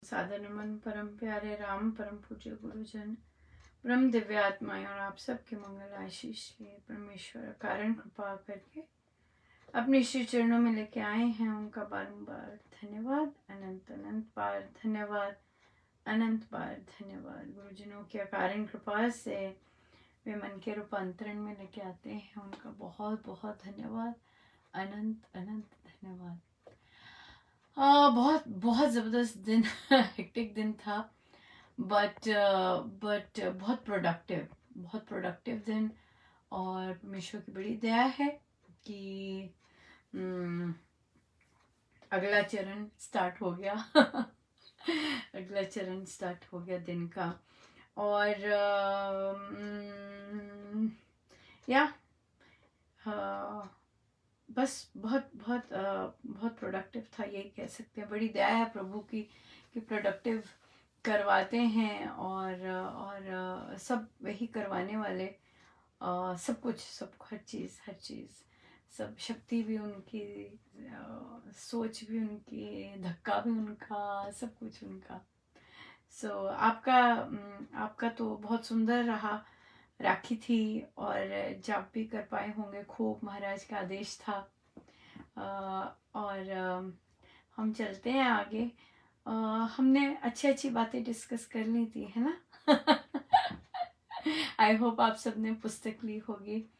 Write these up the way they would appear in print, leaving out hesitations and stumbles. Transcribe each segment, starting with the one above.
सादर नमन परम प्यारे राम परम पूज्य गुरुजन परम दिव्य आत्माएं और आप सबके मंगल आशीष लिए परमेश्वर कारण कृपा करके अपने श्री चरणों में लेके आए हैं। उनका बारंबार धन्यवाद, अनंत अनंत बार धन्यवाद, अनंत बार धन्यवाद। गुरुजनों की अकारण कृपा से वे मन के रूपांतरण में लेके आते हैं, उनका बहुत बहुत धन्यवाद, अनंत अनंत धन्यवाद। बहुत बहुत ज़बरदस्त दिन हेक्टिक दिन था, बट बहुत प्रोडक्टिव दिन। और परमेश्वर की बड़ी दया है कि अगला चरण स्टार्ट हो गया अगला चरण स्टार्ट हो गया दिन का। और या बस बहुत प्रोडक्टिव था, यही कह सकते हैं। बड़ी दया है प्रभु की कि प्रोडक्टिव करवाते हैं और सब वही करवाने वाले। सब कुछ, सब हर चीज़ सब शक्ति भी उनकी, सोच भी उनकी, धक्का भी उनका, सब कुछ उनका। सो आपका तो बहुत सुंदर रहा, राखी थी और जाप भी कर पाए होंगे खूब, महाराज का आदेश था। और हम चलते हैं आगे। हमने अच्छी बातें डिस्कस कर ली थी, है ना आई होप आप सबने पुस्तक ली होगी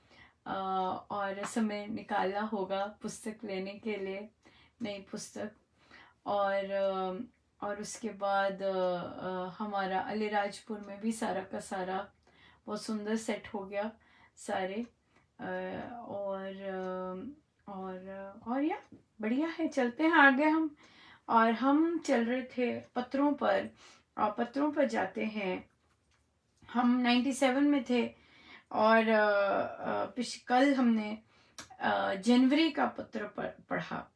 और समय निकाला होगा पुस्तक लेने के लिए, नई पुस्तक। और उसके बाद हमारा अलीराजपुर में भी सारा का सारा बहुत सुंदर सेट हो गया सारे। और या बढ़िया है, चलते हैं आगे हम। और हम चल रहे थे पत्रों पर, और पत्रों पर जाते हैं। हम 97 में थे और कल हमने जनवरी का पत्र पढ़ा।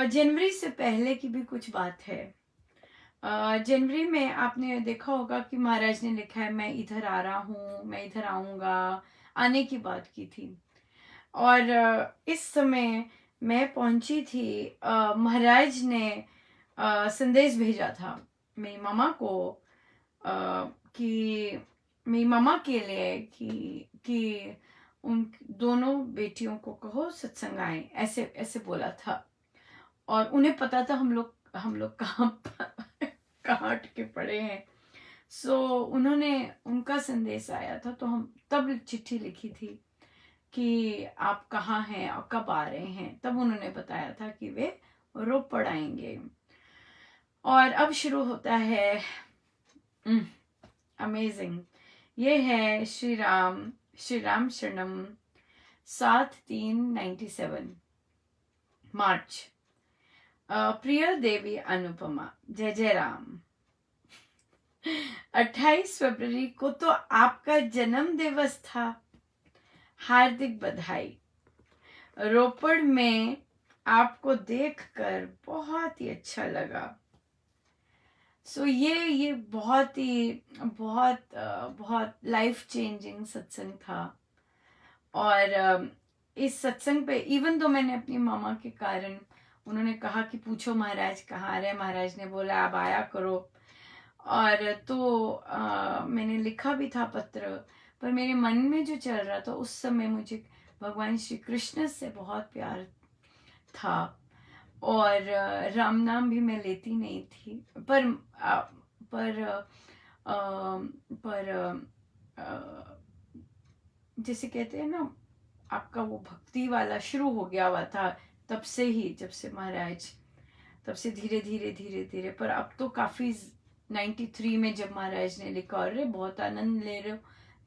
जनवरी से पहले की भी कुछ बात है। जनवरी में आपने देखा होगा कि महाराज ने लिखा है, मैं इधर आ रहा हूँ, मैं इधर आऊँगा, आने की बात की थी। और इस समय मैं पहुंची थी, महाराज ने संदेश भेजा था मेरी मामा को, कि मेरी मामा के लिए कि उन दोनों बेटियों को कहो सत्संग आए, ऐसे ऐसे बोला था। और उन्हें पता था हम लोग कहाँ अटके पड़े हैं। उन्होंने, उनका संदेश आया था, तो हम तब चिट्ठी लिखी थी कि आप कहाँ हैं और कब आ रहे हैं। तब उन्होंने बताया था कि वे रोपड़ आएंगे। और अब शुरू होता है अमेजिंग। ये है श्री राम शरणम 7/3/97 मार्च। प्रिय देवी अनुपमा, जय जय राम। 28 फरवरी को तो आपका जन्म दिवस था, हार्दिक बधाई। रोपड़ में आपको देखकर बहुत ही अच्छा लगा। ये बहुत लाइफ चेंजिंग सत्संग था। और इस सत्संग पे इवन तो मैंने अपनी मामा के कारण, उन्होंने कहा कि पूछो महाराज कहाँ रहे, महाराज ने बोला आप आया करो। और तो मैंने लिखा भी था पत्र, पर मेरे मन में जो चल रहा था उस समय, मुझे भगवान श्री कृष्ण से बहुत प्यार था। और राम नाम भी मैं लेती नहीं थी, पर जैसे कहते हैं ना, आपका वो भक्ति वाला शुरू हो गया हुआ था तब से ही, जब से महाराज, तब से धीरे धीरे। पर अब तो काफी 93 में जब महाराज ने लिखा और बहुत आनंद ले रहे हो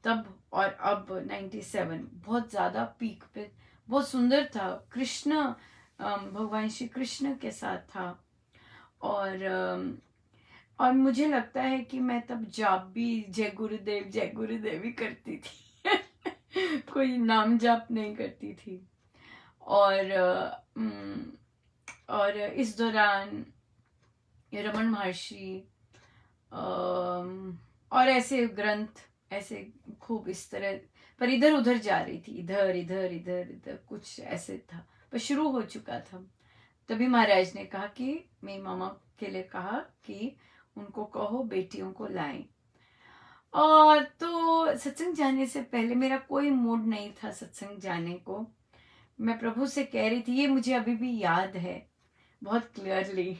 तब, और अब 97 बहुत ज्यादा पीक पे, बहुत सुंदर था। कृष्ण, भगवान श्री कृष्ण के साथ था। और मुझे लगता है कि मैं तब जाप भी जय गुरुदेव ही करती थी कोई नाम जाप नहीं करती थी। और इस दौरान रमन महर्षि और ऐसे ग्रंथ, ऐसे खूब इस तरह, पर इधर उधर जा रही थी, इधर कुछ ऐसे था, पर शुरू हो चुका था। तभी महाराज ने कहा कि मेरी मामा के लिए कहा कि उनको कहो बेटियों को लाएं। और तो सत्संग जाने से पहले मेरा कोई मूड नहीं था सत्संग जाने को। मैं प्रभु से कह रही थी, ये मुझे अभी भी याद है बहुत क्लियरली।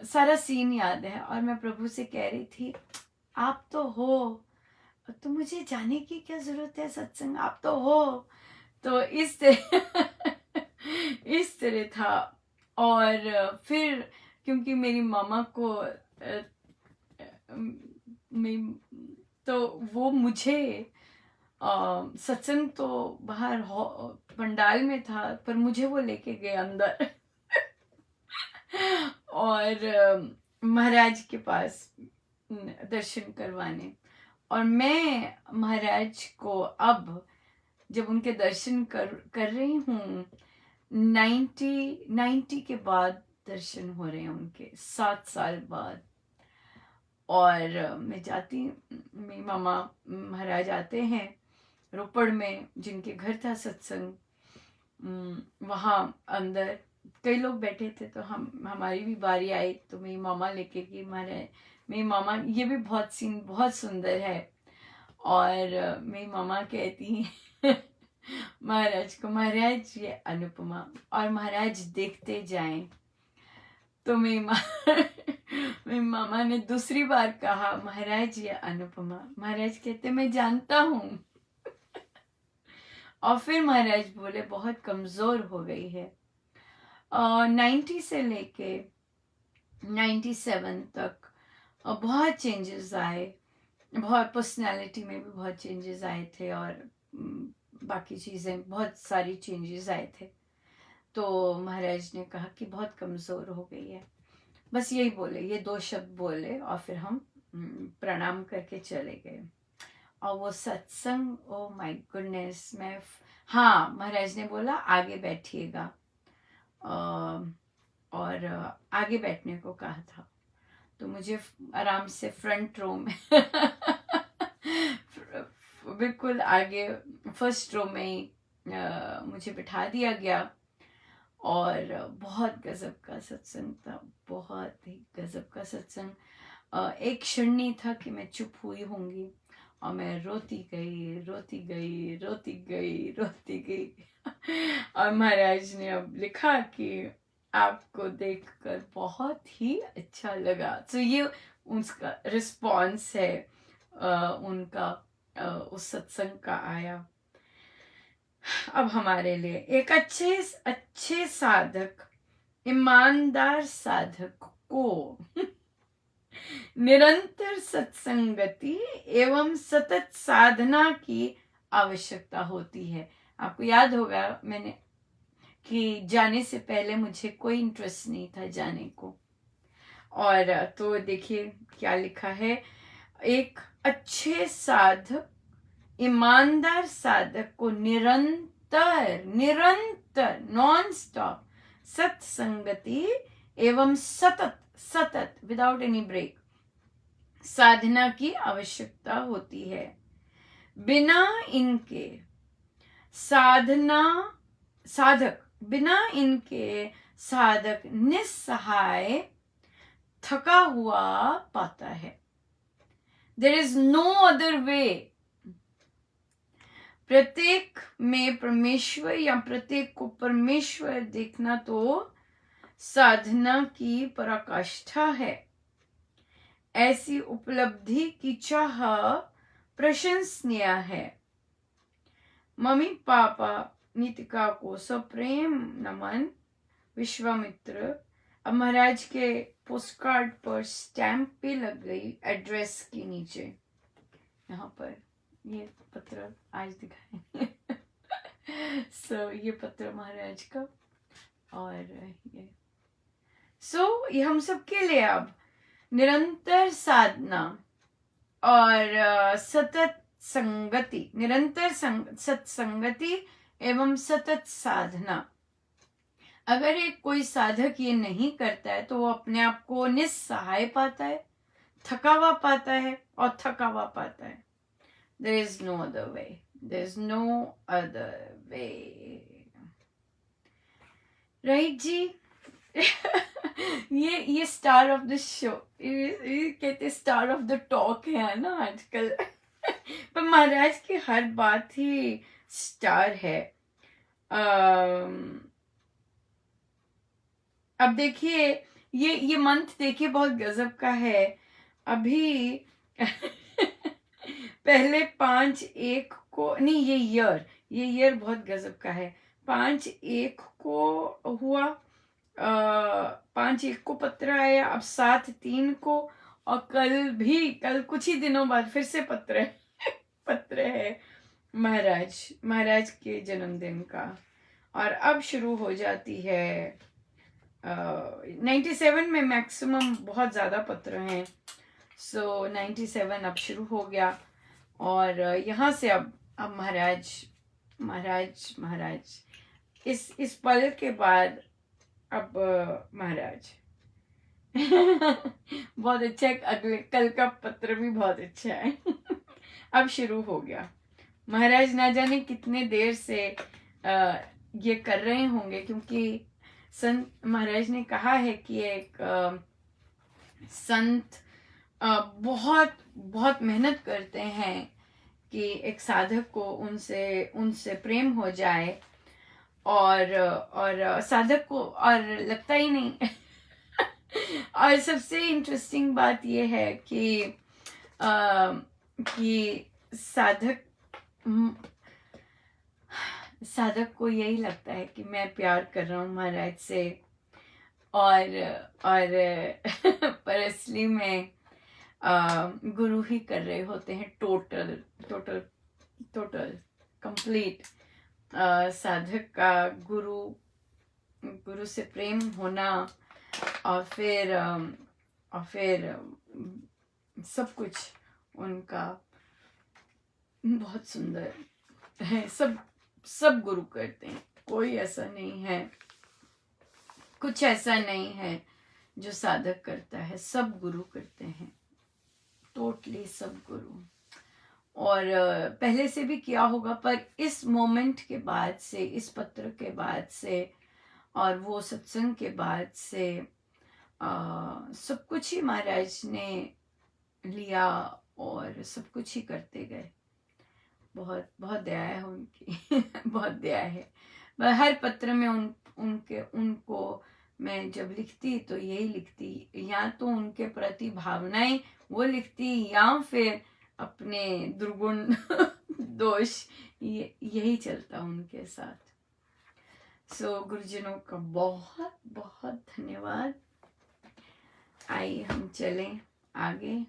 सारा सीन याद है। और मैं प्रभु से कह रही थी, आप तो हो, तो मुझे जाने की क्या जरूरत है सत्संग, आप तो हो। तो इस तरह इस तरह था। और फिर क्योंकि मेरी मामा को तो वो मुझे सत्संग तो बाहर पंडाल में था, पर मुझे वो लेके गए अंदर और महाराज के पास दर्शन करवाने। और मैं महाराज को अब जब उनके दर्शन कर रही हूँ, 90 के बाद दर्शन हो रहे हैं उनके, 7 साल बाद। और मैं जाती, मेरी मामा महाराज आते हैं रोपड़ में, जिनके घर था सत्संग, वहाँ अंदर कई लोग बैठे थे, तो हमारी भी बारी आई, तो मेरी मामा लेके गई महाराज। मेरी मामा, ये भी बहुत सीन बहुत सुंदर है। और मेरी मामा कहती हैं महाराज को, महाराज ये अनुपमा, और महाराज देखते जाएं। तो मेरी मामा ने दूसरी बार कहा, महाराज ये अनुपमा। महाराज कहते, मैं जानता हूँ। और फिर महाराज बोले, बहुत कमजोर हो गई है। 90 से लेके 97 तक बहुत चेंजेस आए, बहुत पर्सनालिटी में भी बहुत चेंजेस आए थे, और बाकी चीज़ें बहुत सारी चेंजेस आए थे। तो महाराज ने कहा कि बहुत कमज़ोर हो गई है। बस यही बोले, ये 2 शब्द बोले, और फिर हम प्रणाम करके चले गए। और वो सत्संग, ओ माय गुडनेस, हाँ, महाराज ने बोला आगे बैठिएगा, और आगे बैठने को कहा था। तो मुझे आराम से फ्रंट रो में बिल्कुल आगे फर्स्ट रो में ही मुझे बिठा दिया गया। और बहुत गजब का सत्संग था, बहुत ही गजब का सत्संग। एक क्षण नहीं था कि मैं चुप हुई होंगी, और मैं रोती गई, रोती गई, रोती गई, रोती गई। और महाराज ने अब लिखा कि आपको देखकर बहुत ही अच्छा लगा। तो ये उसका रिस्पॉन्स है, उनका उस सत्संग का आया। अब हमारे लिए एक अच्छे साधक, ईमानदार साधक को निरंतर सत्संगति एवं सतत साधना की आवश्यकता होती है। आपको याद होगा मैंने कि जाने से पहले मुझे कोई इंटरेस्ट नहीं था जाने को। और तो देखिए क्या लिखा है, एक अच्छे साधक, ईमानदार साधक को निरंतर नॉन स्टॉप सत्संगति एवं सतत विदाउट एनी ब्रेक साधना की आवश्यकता होती है। बिना इनके साधक निस्सहाय थका हुआ पाता है। There is no other way. प्रत्येक में परमेश्वर या प्रत्येक को परमेश्वर देखना तो साधना की पराकाष्ठा है। ऐसी उपलब्धि की चाह प्रशंसनीय है। मम्मी पापा नीतिका को सप्रेम नमन। विश्वामित्र। अब महाराज के पोस्ट कार्ड पर स्टैंप भी लग गई एड्रेस के नीचे। यहाँ पर ये पत्र आज दिखाएंगे। ये पत्र महाराज का, और ये ये हम सबके लिए अब निरंतर साधना और सतत संगति, निरंतर सत्संगति एवं सतत साधना। अगर एक कोई साधक ये नहीं करता है तो वो अपने आप को निस्सहाय पाता है, थकावा पाता है और थकावा पाता है। There is no other way. There is no other way. Right जी? ये स्टार ऑफ द शो, ये कहते स्टार ऑफ द टॉक है ना आजकल। पर महाराज की हर बात ही स्टार है। अब देखिए, ये मंथ देखिए बहुत गजब का है। अभी पहले 5/1 को नहीं, ये ईयर बहुत गजब का है। 5/1 को हुआ, 5/1 को पत्र आया, अब 7/3 को, और कल कुछ ही दिनों बाद फिर से पत्र है महाराज के जन्मदिन का। और अब शुरू हो जाती है 97 में मैक्सिमम बहुत ज़्यादा पत्र हैं। सो 97 अब शुरू हो गया, और यहाँ से अब महाराज इस पल के बाद अब महाराज। बहुत अच्छा है। अगले कल का पत्र भी बहुत अच्छा है। अब शुरू हो गया। महाराज ना जाने कितने देर से ये कर रहे होंगे, क्योंकि संत महाराज ने कहा है कि एक संत बहुत बहुत मेहनत करते हैं कि एक साधक को उनसे प्रेम हो जाए, और साधक को और लगता ही नहीं। और सबसे इंटरेस्टिंग बात यह है कि साधक को यही लगता है कि मैं प्यार कर रहा हूँ महाराज से, और पर असली में गुरु ही कर रहे होते हैं। टोटल कंप्लीट साधक का गुरु से प्रेम होना, और फिर सब कुछ उनका बहुत सुंदर है। सब गुरु करते हैं, कोई ऐसा नहीं है, कुछ ऐसा नहीं है जो साधक करता है, सब गुरु करते हैं, टोटली सब गुरु। और पहले से भी किया होगा, पर इस मोमेंट के बाद से, इस पत्र के बाद से, और वो सत्संग के बाद से सब कुछ ही महाराज ने लिया और सब कुछ ही करते गए। बहुत बहुत दया है उनकी। बहुत दया है। हर पत्र में उनको मैं जब लिखती तो यही लिखती, या तो उनके प्रति भावनाएं वो लिखती, या फिर अपने दुर्गुण दोष, यही चलता उनके साथ। सो गुरुजनों का बहुत बहुत धन्यवाद। आइए हम चलें आगे।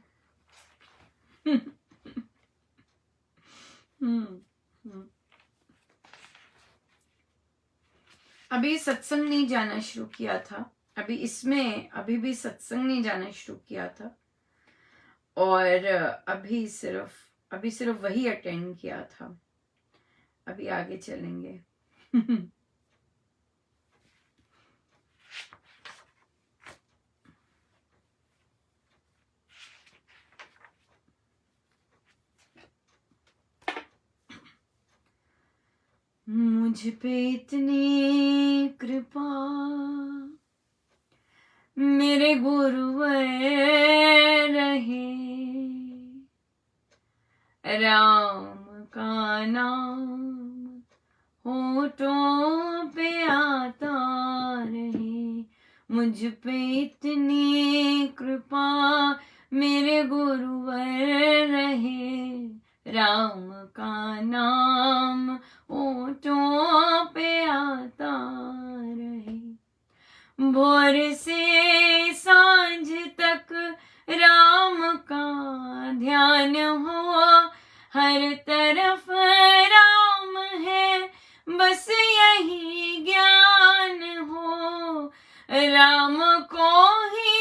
अभी सत्संग नहीं जाना शुरू किया था, अभी भी सत्संग नहीं जाना शुरू किया था, और अभी सिर्फ वही अटेंड किया था। अभी आगे चलेंगे। मुझ पे इतनी कृपा मेरे गुरुवर रहे, राम का नाम होठों पे आता रहे। मुझ पे इतनी कृपा मेरे गुरुवर रहे, राम का नाम होठों पे आता रहे। भोर से सांझ तक राम का ध्यान हो, हर तरफ राम है बस यही ज्ञान हो। राम को ही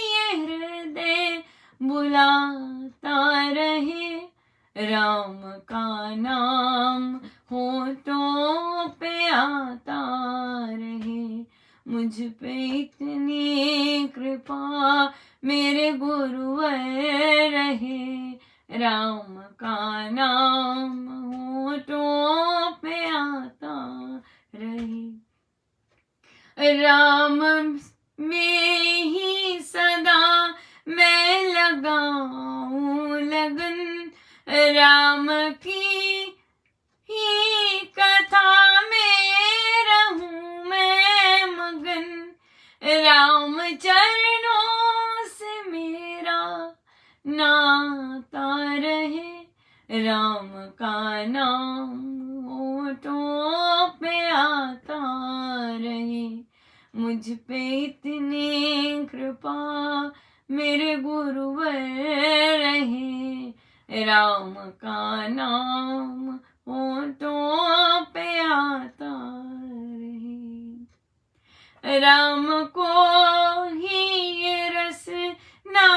ये हृदय बुलाता रहे, राम का नाम होठों पे आता रहे। मुझ पे इतनी कृपा मेरे गुरुवर रहे, राम का नाम होठों पे आता रहे। राम राम चरणों से मेरा नाता रहे, राम का नाम होठों पे आता रहे, मुझ पे इतनी कृपा मेरे गुरुवर रहे, राम का नाम होठों पे आता रहे। राम को ही ये रस ना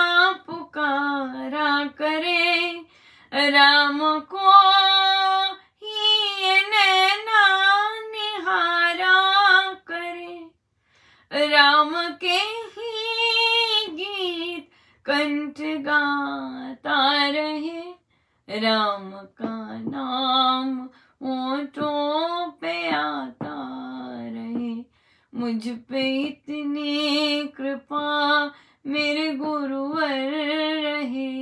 पुकारा करे, राम को ही ये नैना निहारा करे, राम के ही गीत कंठ गाता रहे, राम का नाम होठों पे आता रहे, मुझ पे इतनी कृपा मेरे गुरुवर रहे,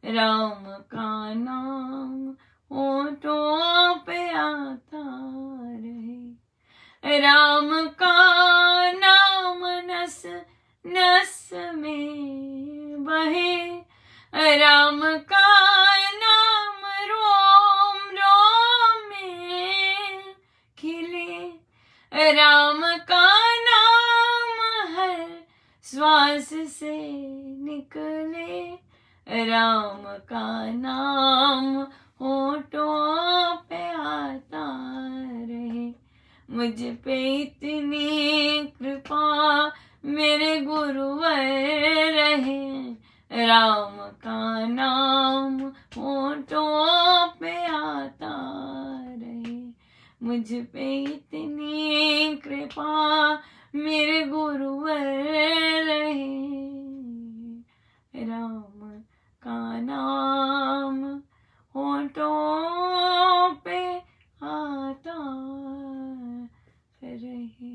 राम का नाम होठों पे आता रहे, राम का नाम नस नस में बहे, राम का नाम रोम रोम में खिले, राम का नाम हर श्वास से निकले, राम का नाम होठों पे आता रहे, मुझ पे इतनी कृपा मेरे गुरुवर रहे, राम का नाम होठों पे आता रहे, मुझ पे इतनी कृपा मेरे गुरुवर रहे, राम का नाम होठों पे आता रहे।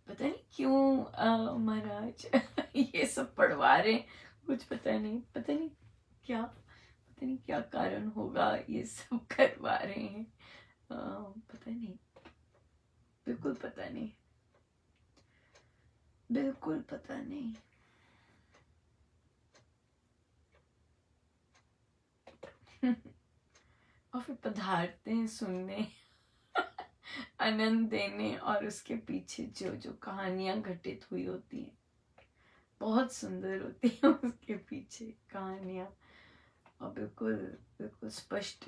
पता नहीं क्यों महाराज ये सब पढ़वा रहे, कुछ पता नहीं क्या कारण होगा ये सब करवा रहे हैं, पता नहीं, बिल्कुल पता नहीं। और फिर पधारते हैं सुनने आनंद देने, और उसके पीछे जो जो कहानियां घटित हुई होती हैं बहुत सुंदर होती है, उसके पीछे कहानियां, और बिल्कुल स्पष्ट।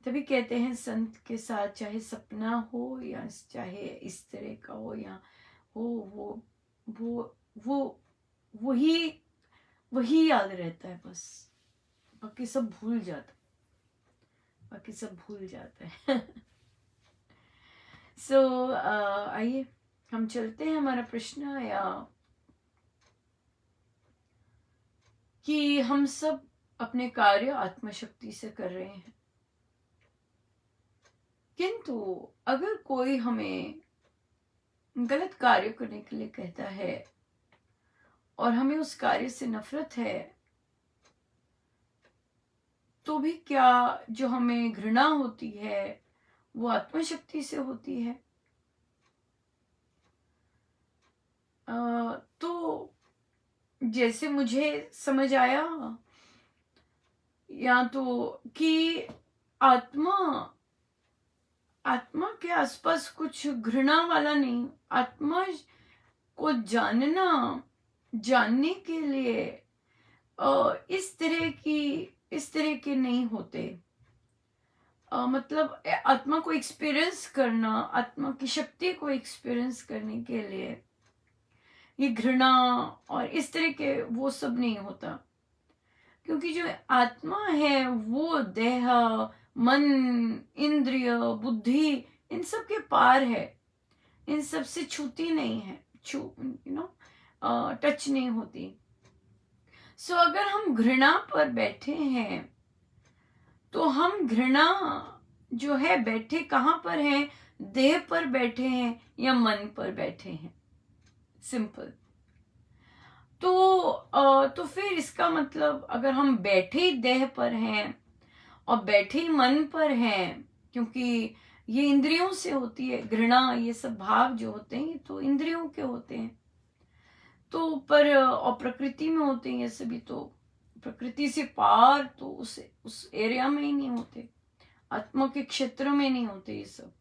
तभी कहते हैं संत के साथ चाहे सपना हो या चाहे इस तरह का हो या हो, वो वही याद रहता है, बस बाकी सब भूल जाता है। सो आइए हम चलते हैं। हमारा प्रश्न आया कि हम सब अपने कार्य आत्मशक्ति से कर रहे हैं, किंतु अगर कोई हमें गलत कार्य करने के लिए कहता है और हमें उस कार्य से नफरत है, तो भी क्या जो हमें घृणा होती है वो आत्मशक्ति से होती है? तो जैसे मुझे समझ आया, या तो कि आत्मा के आसपास कुछ घृणा वाला नहीं, आत्मा को जानने के लिए इस तरह के नहीं होते। मतलब आत्मा को एक्सपीरियंस करना, आत्मा की शक्ति को एक्सपीरियंस करने के लिए ये घृणा और इस तरह के वो सब नहीं होता, क्योंकि जो आत्मा है वो देह, मन, इंद्रिय, बुद्धि इन सब के पार है, इन सब से छूती नहीं है, टच नहीं होती। सो अगर हम घृणा पर बैठे हैं तो हम घृणा जो है बैठे कहाँ पर है? देह पर बैठे हैं या मन पर बैठे हैं? सिंपल। तो फिर इसका मतलब अगर हम बैठे देह पर हैं और बैठे ही मन पर हैं, क्योंकि ये इंद्रियों से होती है। घृणा, ये सब भाव जो होते हैं ये तो इंद्रियों के होते हैं। तो पर और प्रकृति में होते हैं ये सभी, तो प्रकृति से पार तो उस एरिया में ही नहीं होते, आत्मा के क्षेत्र में नहीं होते ये सब।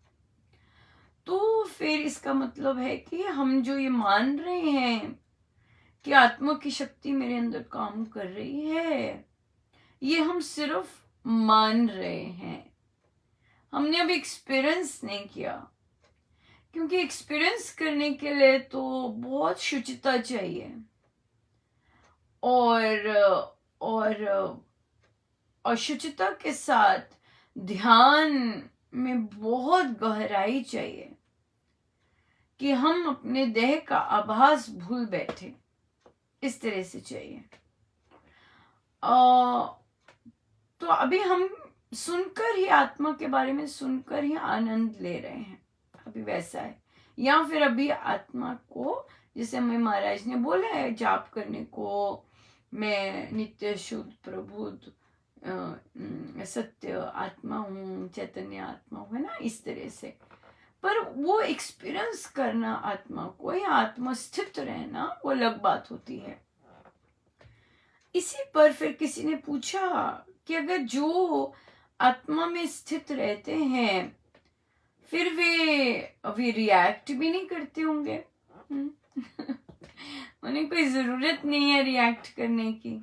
तो फिर इसका मतलब है कि हम जो ये मान रहे हैं कि आत्मा की शक्ति मेरे अंदर काम कर रही है, ये हम सिर्फ मान रहे हैं, हमने अभी एक्सपीरियंस नहीं किया। क्योंकि एक्सपीरियंस करने के लिए तो बहुत शुचिता चाहिए और शुचिता के साथ ध्यान में बहुत गहराई चाहिए कि हम अपने देह का आभास भूल बैठे, इस तरह से चाहिए। तो अभी हम सुनकर ही, आत्मा के बारे में सुनकर ही आनंद ले रहे हैं, अभी वैसा है। या फिर अभी आत्मा को, जैसे हमें महाराज ने बोला है जाप करने को, मैं नित्य शुद्ध प्रबुद्ध सत्य आत्मा हूँ, चैतन्य आत्मा हूँ, है ना, इस तरह से। पर वो एक्सपीरियंस करना आत्मा को, या आत्मा स्थित रहना, वो अलग बात होती है। इसी पर फिर किसी ने पूछा कि अगर जो आत्मा में स्थित रहते हैं फिर वे रिएक्ट भी नहीं करते होंगे। उन्हें कोई जरूरत नहीं है रिएक्ट करने की,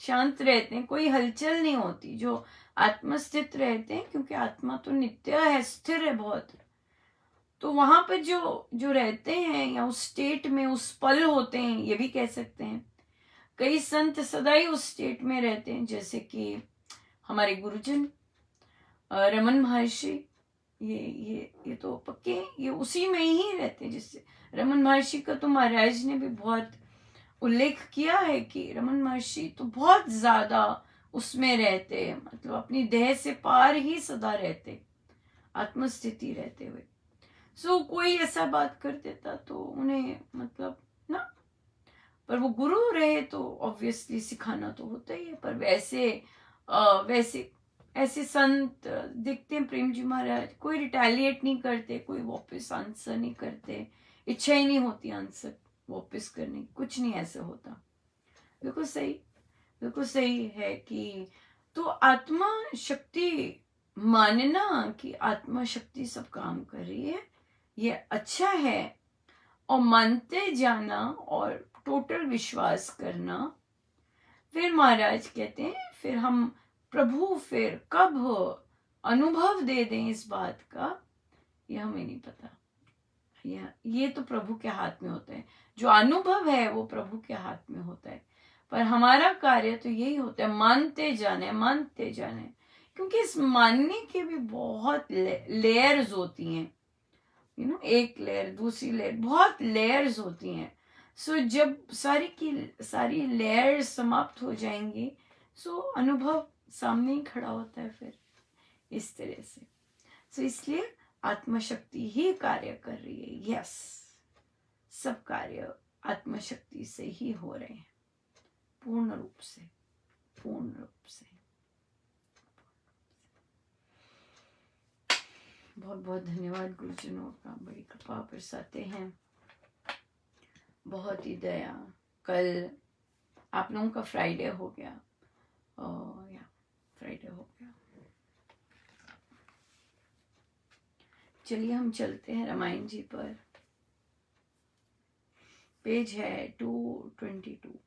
शांत रहते हैं, कोई हलचल नहीं होती जो आत्मा स्थित रहते हैं, क्योंकि आत्मा तो नित्य है, स्थिर है बहुत। तो वहां पर जो रहते हैं, या उस स्टेट में उस पल होते हैं, ये भी कह सकते हैं। कई संत सदा ही उस स्टेट में रहते हैं, जैसे कि हमारे गुरुजन रमन महर्षि, ये तो पक्के, ये उसी में ही रहते हैं। जिससे रमन महर्षि का तो महाराज ने भी बहुत उल्लेख किया है कि रमन महर्षि तो बहुत ज्यादा उसमें रहते, मतलब अपनी देह से पार ही सदा रहते, आत्मस्थिति रहते हुए। सो कोई ऐसा बात कर देता तो उन्हें मतलब ना, पर वो गुरु रहे तो ऑब्वियसली सिखाना तो होता ही है। पर वैसे ऐसे संत दिखते हैं, प्रेम जी महाराज कोई रिटेलिएट नहीं करते, कोई वापस आंसर नहीं करते, इच्छा ही नहीं होती आंसर वापस करने की, कुछ नहीं ऐसे होता। बिल्कुल सही है कि तो आत्मा शक्ति मानना कि आत्मा शक्ति सब काम कर रही है, ये अच्छा है। और मानते जाना और टोटल विश्वास करना। फिर महाराज कहते हैं फिर हम प्रभु फिर कब अनुभव दे दें इस बात का, यह हमें नहीं पता। ये तो प्रभु के हाथ में होता है, जो अनुभव है वो प्रभु के हाथ में होता है। पर हमारा कार्य तो यही होता है, मानते जाने, क्योंकि इस मानने के भी बहुत लेयर्स होती हैं, एक लेयर, दूसरी लेयर, बहुत लेयर्स होती हैं। सो जब सारी की सारी लेयर्स समाप्त हो जाएंगी, सो अनुभव सामने ही खड़ा होता है फिर, इस तरह से। सो इसलिए आत्मशक्ति ही कार्य कर रही है। यस, सब कार्य आत्मशक्ति से ही हो रहे हैं, पूर्ण रूप से। बहुत बहुत धन्यवाद गुरुजनों का, बड़ी कृपा बरसाते हैं, बहुत ही दया। कल आप लोगों का फ्राइडे हो गया, फ्राइडे हो गया। चलिए हम चलते हैं रामायण जी पर। पेज है 222।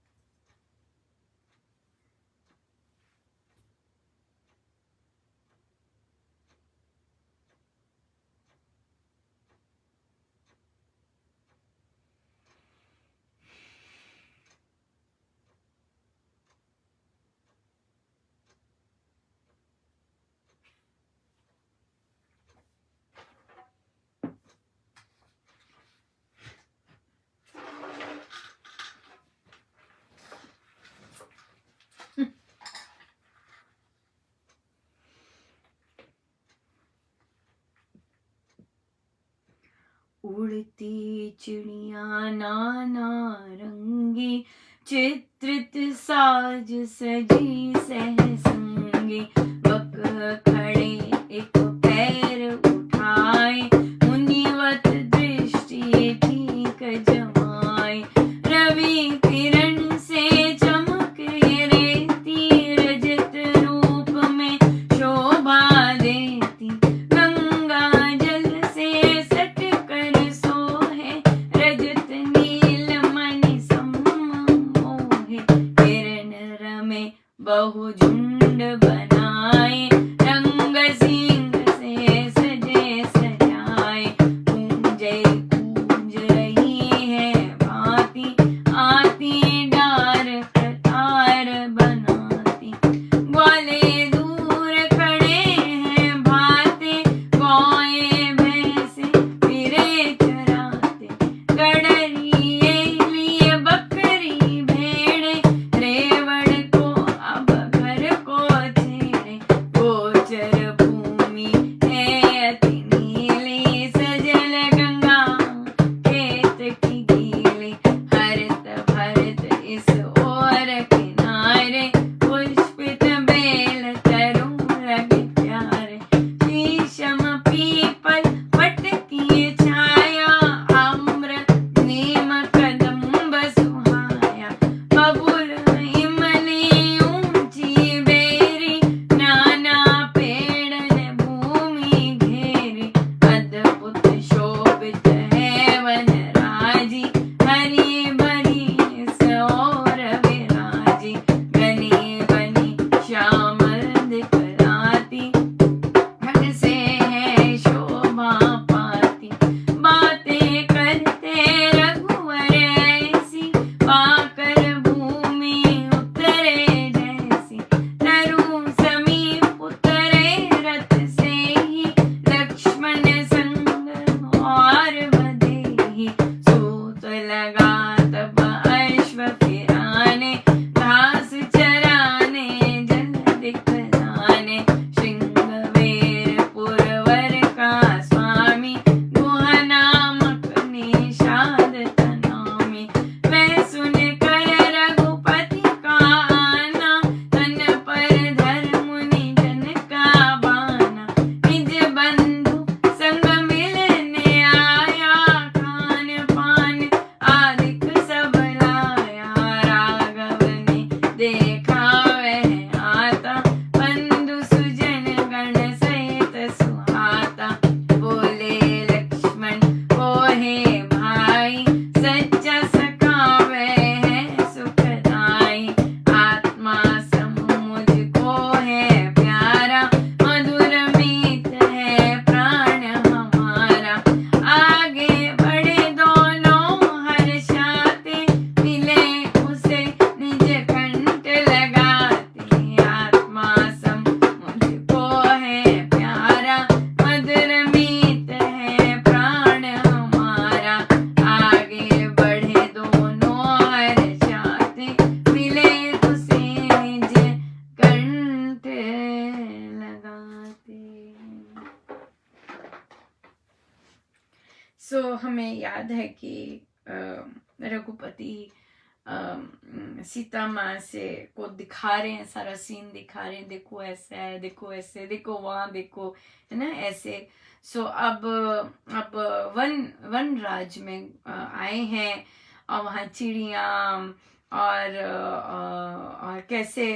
उड़ती चिड़िया नाना रंगी, चित्रित साज सजी सहसंगी, बक खड़े एक पैर उठाए, मुनिवत दृष्टि ठीक जमाए। रवि किरण से चमके रेती, रजत रूप में शोभा देती। गंगा जल से सट कर सोहे, रजत नील मणि सम्मोहे। किरण रमे बहु झुंड बनाए, रंग सिंह से सजे सजाए। कूंजे कूंज रही है भांति, आती डार कतार बनाती। ग्वाले दूर खड़े हैं भाते, गौएं भैंसे फिरे चराते। गडरिए लिए बकरी भेड़े, रेवड़ को अब घर को छेड़े। गोचर भूमि है अति नीली, सजल गंगा खेत की गीली। हरित भरित इस ओर किनारे, पुष्पित बेल तरु लगे प्यारे। शीशम पीपल वट की छाया, आम्र नीम कदम्ब सुहाया। बबुल इमली ऊंची बेरी, नाना पेड़ ने भूमि घेरी। अद्भुत शोभित है वन राजी, हरी भरी इस ओर विराजी। घनी घनी श्यामल दिखलाती, घर से है शोभा पाती। बातें करते रघुवर ऐसी, पाकर भूमि उतरे जैसी। तरु समीप उतरे रथ से ही, लक्ष्मण संग और बधेहि। सूत लगा तब अश्व फिराने, घास चराने जल दिखलाने। श्रृंगवेर पुरवर का स्वामी, गुहा नामक निषाद तनामी। वह सुन कर रघुपति का आना, तन पर धर मुनि जन का बाना। निज बंधु संग मिलने आया, खान पान आदिक सब लाया। राघव ने देखा वह आता, बंधु सुजन गण सहित सुहाता। बोले लक्ष्मण को हे भाई, सच्चा सखा वह है सुखदाई। आत्मा सम मुझको है प्यारा, मधुर मीत है प्राण हमारा। आगे बढ़े दोनों हर्षाते, मिले उसे निज कंठ लगाते। आत्मा सम मुझको है प्यारा, मधुर मीत है प्राण हमारा। आगे बढ़े दोनों हर्षाते, मिले उसे निज कंठ लगाते। हमें याद है कि रघुपति सीता माँ से को दिखा रहे हैं, सारा सीन दिखा रहे हैं। देखो ऐसा है, देखो ऐसे, देखो वहां देखो, है ना ऐसे। अब वन राज में आए हैं, और वहाँ चिड़िया और कैसे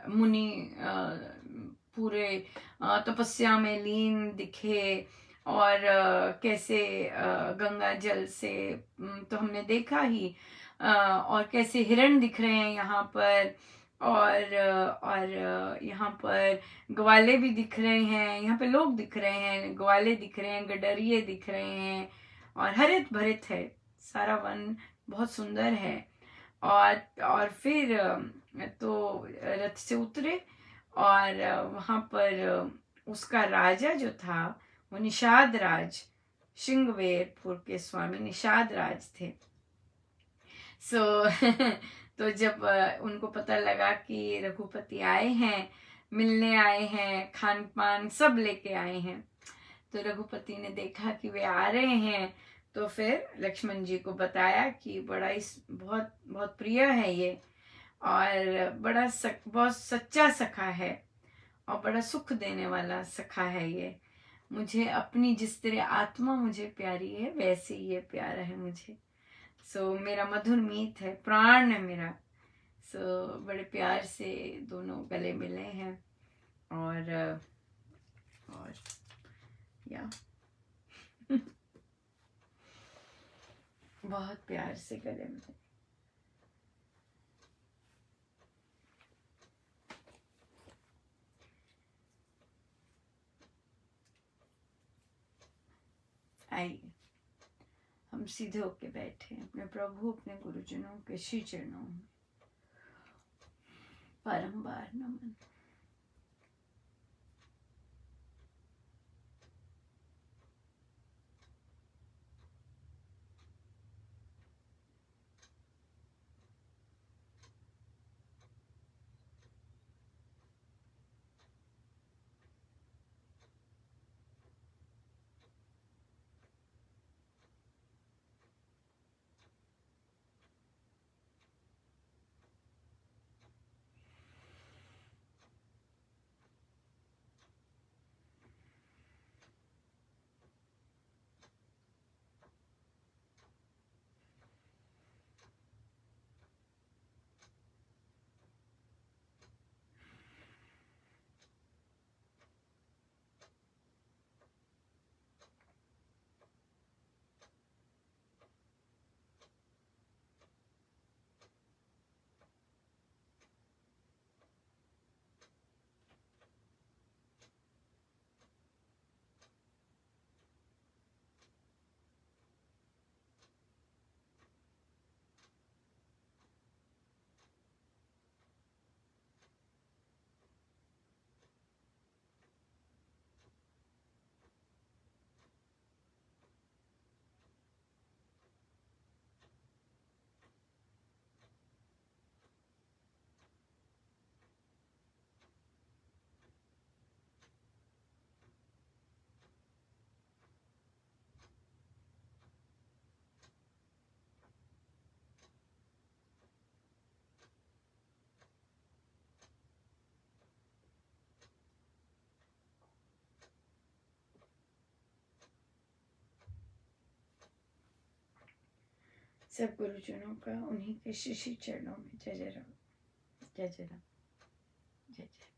मुनि पूरे तपस्या में लीन दिखे, और कैसे गंगा जल से तो हमने देखा ही, और कैसे हिरण दिख रहे हैं यहाँ पर, और यहाँ पर ग्वाले भी दिख रहे हैं, यहाँ पे लोग दिख रहे हैं, ग्वाले दिख रहे हैं, गडरिये दिख रहे हैं, और हरित भरित है सारा वन, बहुत सुंदर है। और फिर तो रथ से उतरे, और वहाँ पर उसका राजा जो था वो निषाद राज, श्रृंगवेरपुर के स्वामी निषाद राज थे। तो जब उनको पता लगा कि रघुपति आए हैं, मिलने आए हैं, खान पान सब लेके आए हैं, तो रघुपति ने देखा कि वे आ रहे हैं, तो फिर लक्ष्मण जी को बताया कि बड़ा बहुत बहुत प्रिय है ये, और बहुत सच्चा सखा है और बड़ा सुख देने वाला सखा है ये मुझे। अपनी जिस तरह आत्मा मुझे प्यारी है वैसे ही ये प्यारा है मुझे। सो मेरा मधुर मीत है, प्राण है मेरा। सो बड़े प्यार से दोनों गले मिले हैं और या बहुत प्यार से गले मिले। आइए हम सीधे होके बैठे अपने प्रभु अपने गुरुजनों के श्री चरणों में बारंबार नमन। सब गुरुजनों का उन्हीं के श्री चरणों में जय जय राम, जय जय राम, जय जय।